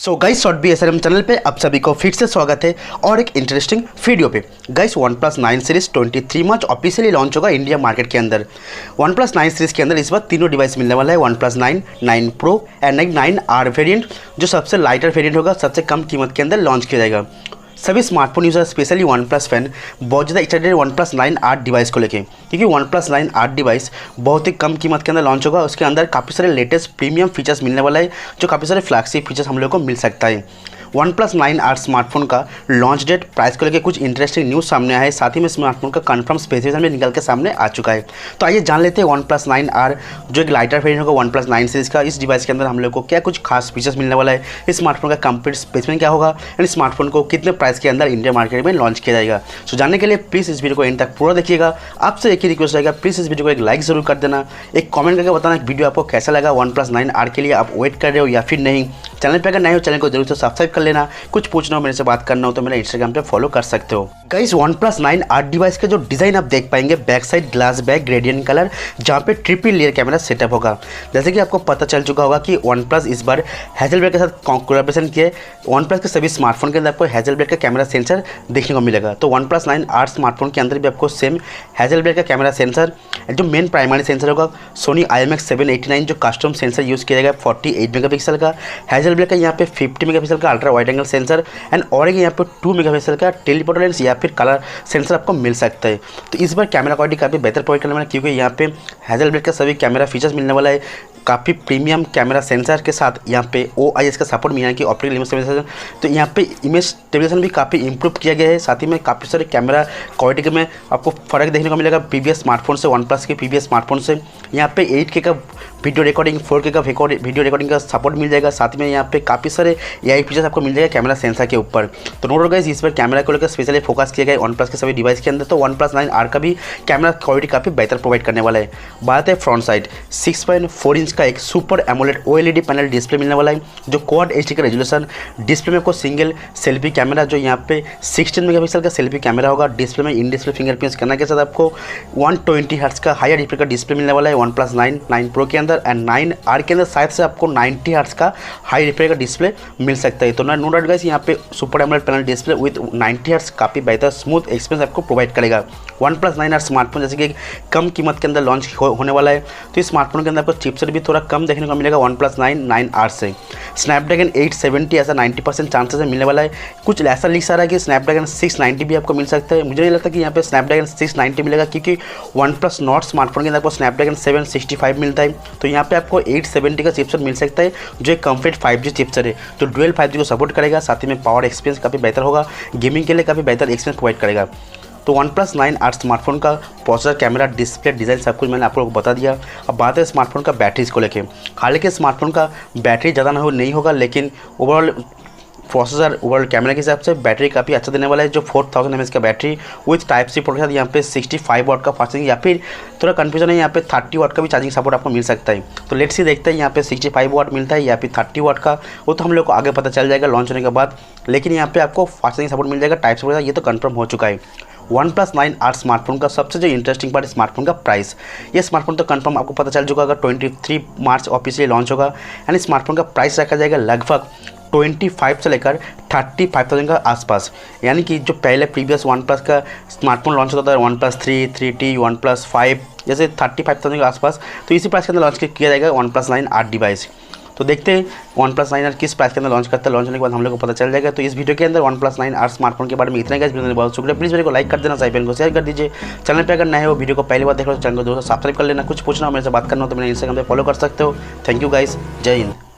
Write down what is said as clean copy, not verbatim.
So guys short BSRM channel पे आप सभी को फिर से स्वागत है और एक इंटरेस्टिंग वीडियो पे। गाइस OnePlus 9 सीरीज 23 मार्च ऑफिशियली लॉन्च होगा इंडिया मार्केट के अंदर। OnePlus 9 सीरीज के अंदर इस बार तीनों डिवाइस मिलने वाला है, OnePlus 9, 9 Pro and 9R variant, जो सबसे लाइटर वेरिएंट होगा, सबसे कम कीमत के अंदर लॉन्च किया जाएगा। सभी smartphone user specially OnePlus fan बहुत ज़्यादा एक्साइटेड OnePlus 9R डिवाइस को लेके, क्योंकि OnePlus 9R डिवाइस बहुत ही कम कीमत के अंदर लॉन्च होगा। उसके अंदर काफ़ी सारे लेटेस्ट प्रीमियम फीचर्स मिलने वाला है, जो काफ़ी सारे फ्लैगशिप फीचर्स हम लोग को मिल सकता है। OnePlus 9R स्मार्टफोन का लॉन्च डेट, प्राइस को लेकर कुछ इंटरेस्टिंग न्यूज़ सामने आया है, साथ ही में स्मार्टफोन का कंफर्म स्पेसिफिकेशन भी निकल के सामने आ चुका है। तो आइए जान लेते हैं OnePlus 9R जो एक लाइटर वेरिएंट होगा OnePlus 9 सीरीज़ का, इस डिवाइस के अंदर हम लोग को क्या कुछ खास फीचर्स मिलने वाला है, इस स्मार्टफोन का कंप्लीट स्पेसिफिकेशन क्या होगा एंड स्मार्टफोन को कितने प्राइस के अंदर इंडिया मार्केट में लॉन्च किया जाएगा। सो जानने के लिए प्लीज़ इस वीडियो को एंड तक पूरा देखिएगा। आपसे एक ही रिक्वेस्ट रहेगा, प्लीज़ इस वीडियो को एक लाइक ज़रूर कर देना, एक कॉमेंट करके बताना वीडियो आपको कैसा लगा। OnePlus 9R के लिए आप वेट कर रहे हो या फिर नहीं। चैनल पर अगर नए हो चैनल को जरूर से सब्सक्राइब कर लेना। कुछ पूछना हो, मेरे से बात करना हो तो मेरा इंस्टाग्राम पे फॉलो कर सकते हो। गाइस OnePlus 9R डिवाइस का जो डिज़ाइन आप देख पाएंगे, back side glass back gradient colour, जहाँ पे ट्रिपल लेयर कैमरा सेटअप होगा। जैसे कि आपको पता चल चुका होगा कि OnePlus इस बार हैज़लब्लड के साथ कोलैबोरेशन किया है। OnePlus के सभी स्मार्टफोन के अंदर आपको हैज़लब्लड का कैमरा सेंसर देखने को मिलेगा। तो OnePlus 9R स्मार्टफोन के अंदर भी आपको सेम हैज़लब्लड का कैमरा सेंसर, जो मेन प्राइमरी सेंसर होगा सोनी IMX789, जो कस्टम सेंसर यूज़ किया जाएगा 48 मेगापिक्सल का। हैज़लब्लड का यहाँ पे 50 मेगापिक्सल का ultra wide angle sensor and और एक यहाँ पे 2 मेगापिक्सल का टेलीफोटो लेंस या फिर कलर सेंसर आपको मिल सकता है। तो इस बार कैमरा क्वालिटी काफ़ी बेहतर प्रोवाइड करने वाला है, क्योंकि यहाँ पे हैज़लब्लड का सभी कैमरा फीचर्स मिलने वाला है। काफ़ी प्रीमियम कैमरा सेंसर के साथ यहाँ पे OIS का सपोर्ट मिला है कि ऑप्टिकल इमेज स्टेबलाइजेशन। तो यहाँ पे इमेज स्टेबलाइजेशन भी काफ़ी इंप्रूव किया गया है। साथ ही में काफ़ी सारे कैमरा क्वालिटी में आपको फ़र्क देखने को मिलेगा प्रीवियस स्मार्टफोन से, OnePlus के प्रीवियस स्मार्टफोन से। यहाँ पे 8K का वीडियो रिकॉर्डिंग, 4K का वीडियो रिकॉर्डिंग का सपोर्ट मिल जाएगा। साथ में यहाँ पे काफ़ी सारे AI फीचर्स आपको मिल जाएगा कैमरा सेंसर के ऊपर। तो नोट गाइस, इस पर कैमरा को लेकर स्पेशली फोकस किया गया है OnePlus के सभी डिवाइस के अंदर। तो OnePlus 9R का भी कैमरा क्वालिटी काफ़ी बेहतर प्रोवाइड करने वाला है। बात है फ्रंट साइड, 6.4 इंच का एक super AMOLED OLED panel display मिलने वाला है, जो क्वाड HD का रेजोल्यूशन डिस्प्ले में आपको सिंगल सेल्फी कैमरा, जो यहाँ पे 16 मेगापिक्सल का सेल्फी कैमरा होगा। डिस्प्ले में इन डिस्प्ले फिंगरप्रिंट स्कैनर के साथ आपको 120 हर्ट्ज का हायर डिस्प्ले का डिस्प्ले मिलने वाला है OnePlus 9 Pro के अंदर। एंड 9R के अंदर शायद से आपको 90 हर्ट्ज का हाई डिस्प्ले का डिस्प्ले मिल सकता है। तो नो डाउट गाइस, यहाँ पे super AMOLED panel display with 90 hertz काफ़ी बेहतर स्मूथ एक्सपीरियंस आपको प्रोवाइड करेगा। OnePlus 9R स्मार्टफोन जैसे कि कम कीमत के अंदर लॉन्च होने वाला है, तो इस स्मार्टफोन के अंदर आपको चिपसेट भी थोड़ा कम देखने को मिलेगा OnePlus 9R से। Snapdragon 870 ऐसा 90% चांसेस है मिलने वाला है। कुछ ऐसा लिख आ रहा है कि Snapdragon 690 भी आपको मिल सकता है। मुझे नहीं लगता कि यहाँ पे Snapdragon 690 मिलेगा, क्योंकि OnePlus Nord स्मार्टफोन के अंदर आपको Snapdragon 765 मिलता है। तो यहाँ पे आपको 870 का चिपसेट मिल सकता है, जो एक कंप्लीट 5G चिपसेट है, जो डुअल 5G को सपोर्ट करेगा। साथ ही में पावर एक्सपीरियंस काफ़ी बेहतर होगा, गेमिंग के लिए काफ़ी बेहतर एक्सपीरियंस प्रोवाइड करेगा। तो OnePlus 9R स्मार्टफोन का प्रोसेसर, कैमरा, डिस्प्ले, डिज़ाइन सब कुछ मैंने आप लोगों को बता दिया। अब बात है स्मार्टफोन का बैटरीज को लेके। हालांकि स्मार्टफोन का बैटरी ज़्यादा नहीं होगा, लेकिन ओवरऑल प्रोसेसर, ओवरऑल कैमरा के हिसाब से बैटरी काफ़ी अच्छा देने वाला है, जो 4000 mAh का battery with type C port के साथ यहाँ पे 65 वाट का फास्ट चार्जिंग, या फिर थोड़ा कन्फ्यूजन है, यहाँ पे 30 वाट का भी चार्जिंग सपोर्ट आपको मिल सकता है। तो लेट्स सी देखते हैं यहाँ पे 65 वाट मिलता है या फिर 30 वाट का, वो तो हम लोग को आगे पता चल जाएगा लॉन्च होने के बाद। लेकिन यहाँ पे आपको फास्ट चार्जिंग सपोर्ट मिल जाएगा टाइप सी पोर्ट, ये तो कंफर्म हो चुका है। OnePlus 9R स्मार्टफोन का सबसे जो इंटरेस्टिंग पार्ट स्मार्टफोन का प्राइस। ये स्मार्टफोन तो कंफर्म आपको पता चल चुका होगा, 23 मार्च ऑफिशियली लॉन्च होगा। एंड स्मार्टफोन का प्राइस रखा जाएगा लगभग 25 से लेकर 35,000 का आसपास। यानी कि जो पहले प्रीवियस OnePlus का स्मार्टफोन लॉन्च होता था, OnePlus 3, 3T, OnePlus 5, जैसे 35,000 के आसपास, तो इसी प्राइस के अंदर लॉन्च किया जाएगा OnePlus 9R डिवाइस। तो देखते हैं OnePlus 9R किस प्राइस के अंदर लॉन्च करता है। लॉन्च होने के बाद हम लोग को पता चल जाएगा। तो इस वीडियो के अंदर OnePlus 9R स्मार्टफोन के बारे में इतना गाइस, बहुत शुक्रिया। प्लीज़ वीडियो को लाइक कर देना, साइड को शेयर कर दीजिए। चैनल पे अगर नए हो, वीडियो को पहली बार देख रहे हो तो चैनल को दोस्तों सब्सक्राइब कर लेना। कुछ पूछना हो, मेरे से बात करना हो तो मेरे इंस्टाग्राम पे फॉलो कर सकते हो। थैंक यू गाइस, जय हिंद।